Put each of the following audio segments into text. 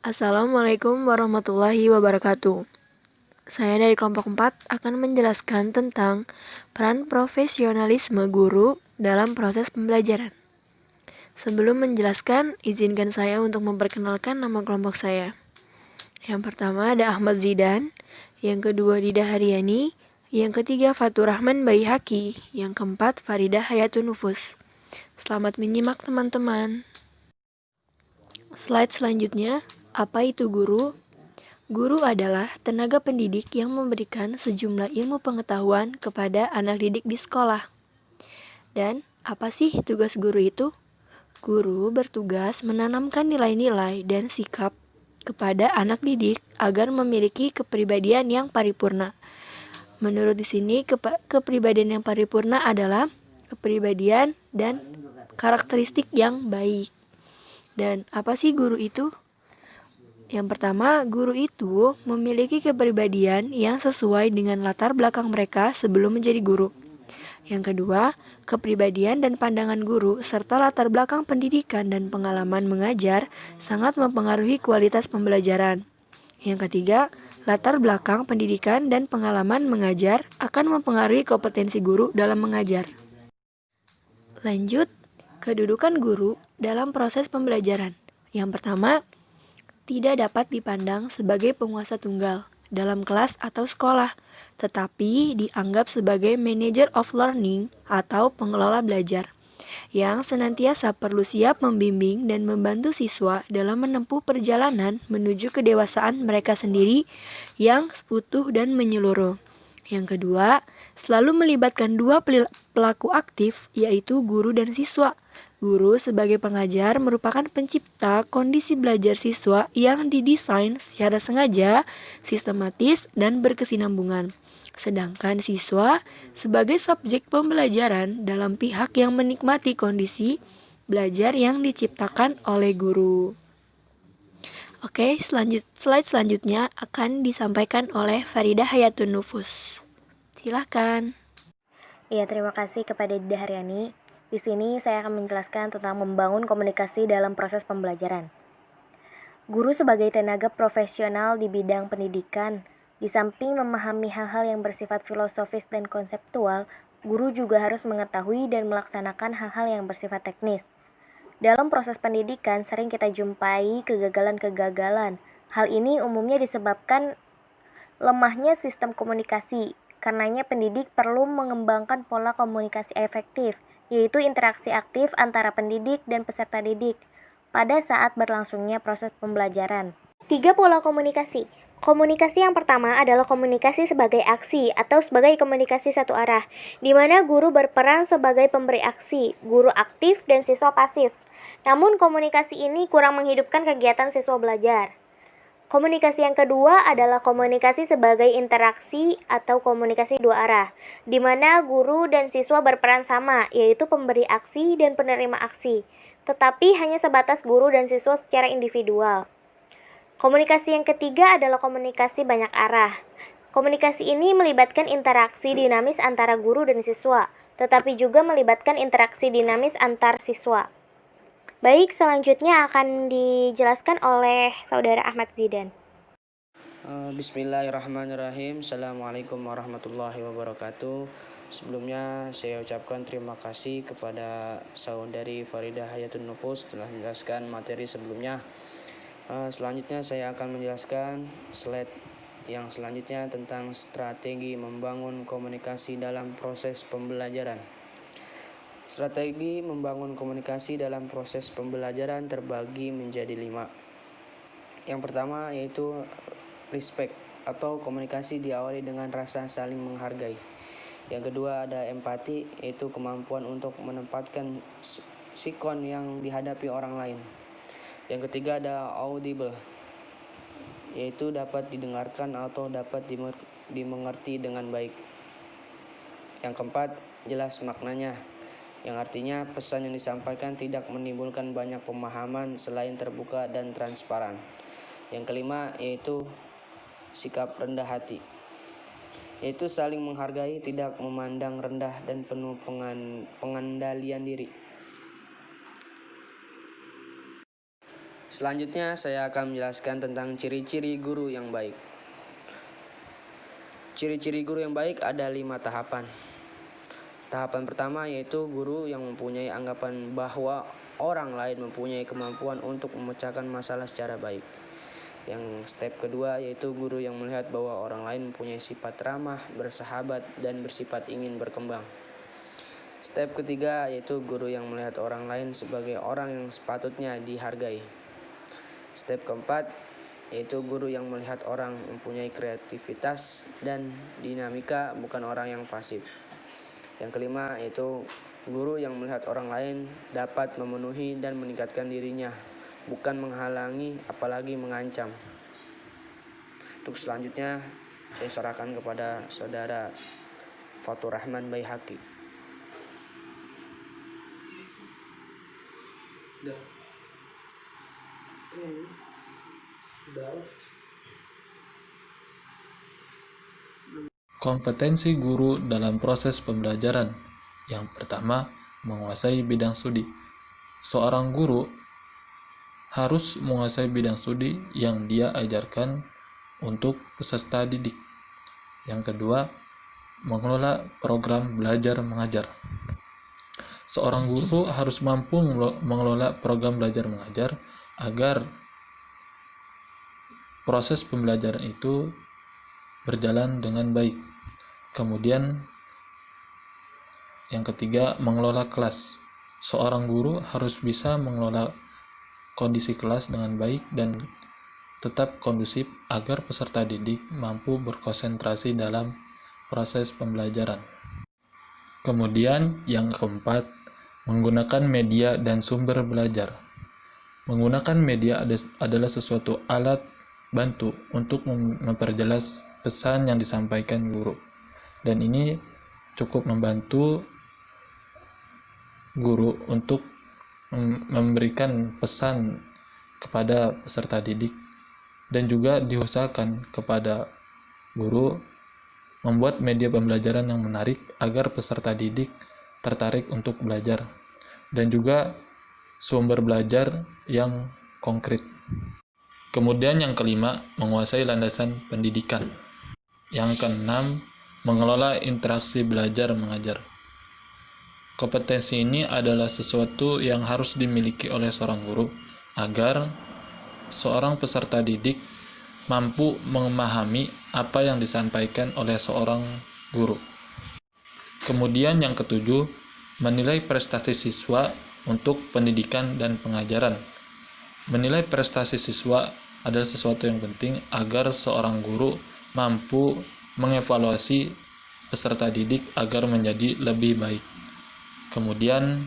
Assalamualaikum warahmatullahi wabarakatuh. Saya dari kelompok 4 akan menjelaskan tentang peran profesionalisme guru dalam proses pembelajaran. Sebelum menjelaskan, izinkan saya untuk memperkenalkan nama kelompok saya. Yang pertama ada Ahmad Zidan, yang kedua Dida Haryani, yang ketiga Fatur Rahman Baihaqi, yang keempat Faridah Hayatun Nufus. Selamat menyimak teman-teman. Slide selanjutnya, apa itu guru? Guru adalah tenaga pendidik yang memberikan sejumlah ilmu pengetahuan kepada anak didik di sekolah. Dan apa sih tugas guru itu? Guru bertugas menanamkan nilai-nilai dan sikap kepada anak didik agar memiliki kepribadian yang paripurna. Menurut di sini, kepribadian yang paripurna adalah kepribadian dan karakteristik yang baik. Dan apa sih guru itu? Yang pertama, guru itu memiliki kepribadian yang sesuai dengan latar belakang mereka sebelum menjadi guru. Yang kedua, kepribadian dan pandangan guru serta latar belakang pendidikan dan pengalaman mengajar sangat mempengaruhi kualitas pembelajaran. Yang ketiga, latar belakang pendidikan dan pengalaman mengajar akan mempengaruhi kompetensi guru dalam mengajar. Lanjut, kedudukan guru dalam proses pembelajaran. Yang pertama, tidak dapat dipandang sebagai penguasa tunggal dalam kelas atau sekolah, tetapi dianggap sebagai manager of learning atau pengelola belajar, yang senantiasa perlu siap membimbing dan membantu siswa dalam menempuh perjalanan menuju kedewasaan mereka sendiri yang utuh dan menyeluruh. Yang kedua, selalu melibatkan dua pelaku aktif, yaitu guru dan siswa. Guru sebagai pengajar merupakan pencipta kondisi belajar siswa yang didesain secara sengaja, sistematis, dan berkesinambungan. Sedangkan siswa sebagai subjek pembelajaran dalam pihak yang menikmati kondisi belajar yang diciptakan oleh guru. Oke, slide selanjutnya akan disampaikan oleh Faridah Hayatun Nufus. Silahkan. Iya, terima kasih kepada Dida Haryani. Di sini saya akan menjelaskan tentang membangun komunikasi dalam proses pembelajaran. Guru sebagai tenaga profesional di bidang pendidikan, di samping memahami hal-hal yang bersifat filosofis dan konseptual, guru juga harus mengetahui dan melaksanakan hal-hal yang bersifat teknis. Dalam proses pendidikan sering kita jumpai kegagalan-kegagalan. Hal ini umumnya disebabkan lemahnya sistem komunikasi. Karenanya pendidik perlu mengembangkan pola komunikasi efektif, yaitu interaksi aktif antara pendidik dan peserta didik pada saat berlangsungnya proses pembelajaran. 3 pola komunikasi. Komunikasi yang pertama adalah komunikasi sebagai aksi atau sebagai komunikasi satu arah, di mana guru berperan sebagai pemberi aksi, guru aktif dan siswa pasif. Namun komunikasi ini kurang menghidupkan kegiatan siswa belajar. Komunikasi yang kedua adalah komunikasi sebagai interaksi atau komunikasi dua arah, di mana guru dan siswa berperan sama, yaitu pemberi aksi dan penerima aksi, tetapi hanya sebatas guru dan siswa secara individual. Komunikasi yang ketiga adalah komunikasi banyak arah. Komunikasi ini melibatkan interaksi dinamis antara guru dan siswa, tetapi juga melibatkan interaksi dinamis antar siswa. Baik, selanjutnya akan dijelaskan oleh Saudara Ahmad Zidan. Bismillahirrahmanirrahim. Assalamualaikum warahmatullahi wabarakatuh. Sebelumnya saya ucapkan terima kasih kepada saudari Faridah Hayatun Nufus telah menjelaskan materi sebelumnya. Selanjutnya saya akan menjelaskan slide yang selanjutnya tentang strategi membangun komunikasi dalam proses pembelajaran. Strategi membangun komunikasi dalam proses pembelajaran terbagi menjadi 5. Yang pertama yaitu respect atau komunikasi diawali dengan rasa saling menghargai. Yang kedua ada empati, yaitu kemampuan untuk menempatkan sikon yang dihadapi orang lain. Yang ketiga ada audible, yaitu dapat didengarkan atau dapat dimengerti dengan baik. Yang keempat jelas maknanya, yang artinya pesan yang disampaikan tidak menimbulkan banyak pemahaman selain terbuka dan transparan. Yang kelima yaitu sikap rendah hati, yaitu saling menghargai, tidak memandang rendah dan penuh pengendalian diri. Selanjutnya saya akan menjelaskan tentang ciri-ciri guru yang baik. Ciri-ciri guru yang baik ada 5 tahapan. Tahapan pertama yaitu guru yang mempunyai anggapan bahwa orang lain mempunyai kemampuan untuk memecahkan masalah secara baik. Yang step kedua yaitu guru yang melihat bahwa orang lain mempunyai sifat ramah, bersahabat, dan bersifat ingin berkembang. Step ketiga yaitu guru yang melihat orang lain sebagai orang yang sepatutnya dihargai. Step keempat yaitu guru yang melihat orang mempunyai kreativitas dan dinamika, bukan orang yang pasif. Yang kelima yaitu guru yang melihat orang lain dapat memenuhi dan meningkatkan dirinya, bukan menghalangi apalagi mengancam. Untuk selanjutnya saya serahkan kepada saudara Fatur Rahman Baihaqi. Kompetensi guru dalam proses pembelajaran. Yang pertama, menguasai bidang studi. Seorang guru harus menguasai bidang studi yang dia ajarkan untuk peserta didik. Yang kedua, mengelola program belajar mengajar. Seorang guru harus mampu mengelola program belajar mengajar agar proses pembelajaran itu berjalan dengan baik. Kemudian yang ketiga, mengelola kelas. Seorang guru harus bisa mengelola kondisi kelas dengan baik dan tetap kondusif agar peserta didik mampu berkonsentrasi dalam proses pembelajaran. Kemudian yang keempat, menggunakan media dan sumber belajar. Menggunakan media adalah sesuatu alat bantu untuk memperjelas pesan yang disampaikan guru. Dan ini cukup membantu guru untuk memberikan pesan kepada peserta didik, dan juga diusahakan kepada guru membuat media pembelajaran yang menarik agar peserta didik tertarik untuk belajar, dan juga sumber belajar yang konkret. Kemudian yang kelima, menguasai landasan pendidikan. Yang keenam, mengelola interaksi belajar mengajar. Kompetensi ini adalah sesuatu yang harus dimiliki oleh seorang guru agar seorang peserta didik mampu memahami apa yang disampaikan oleh seorang guru. Kemudian yang ketujuh, menilai prestasi siswa untuk pendidikan dan pengajaran. Menilai prestasi siswa adalah sesuatu yang penting agar seorang guru mampu mengevaluasi peserta didik agar menjadi lebih baik. Kemudian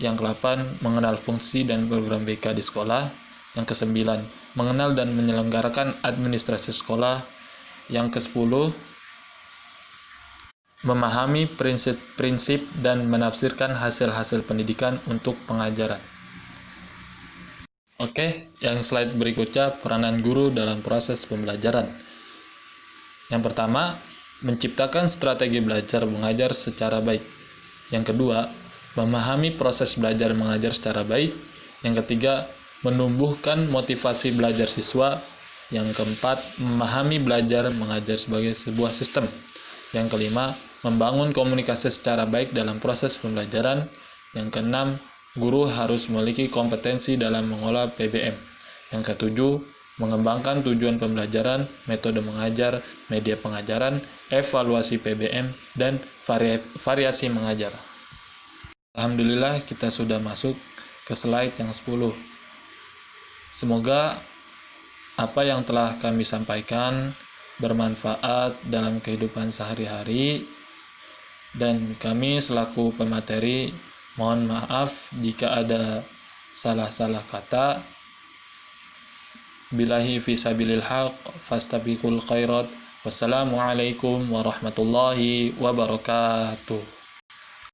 yang ke-8, mengenal fungsi dan program BK di sekolah. Yang ke-9, mengenal dan menyelenggarakan administrasi sekolah. Yang ke-10, memahami prinsip-prinsip dan menafsirkan hasil-hasil pendidikan untuk pengajaran. Oke, yang slide berikutnya, peranan guru dalam proses pembelajaran. Yang pertama, menciptakan strategi belajar mengajar secara baik. Yang kedua, memahami proses belajar mengajar secara baik. Yang ketiga, menumbuhkan motivasi belajar siswa. Yang keempat, memahami belajar mengajar sebagai sebuah sistem. Yang kelima, membangun komunikasi secara baik dalam proses pembelajaran. Yang keenam, guru harus memiliki kompetensi dalam mengolah PBM. Yang ketujuh, mengembangkan tujuan pembelajaran, metode mengajar, media pengajaran, evaluasi PBM, dan variasi mengajar. Alhamdulillah kita sudah masuk ke slide yang 10. Semoga apa yang telah kami sampaikan bermanfaat dalam kehidupan sehari-hari, dan kami selaku pemateri mohon maaf jika ada salah-salah kata. Billahi fisabilil haq fastabiqul khairat. Wassalamualaikum warahmatullahi wabarakatuh.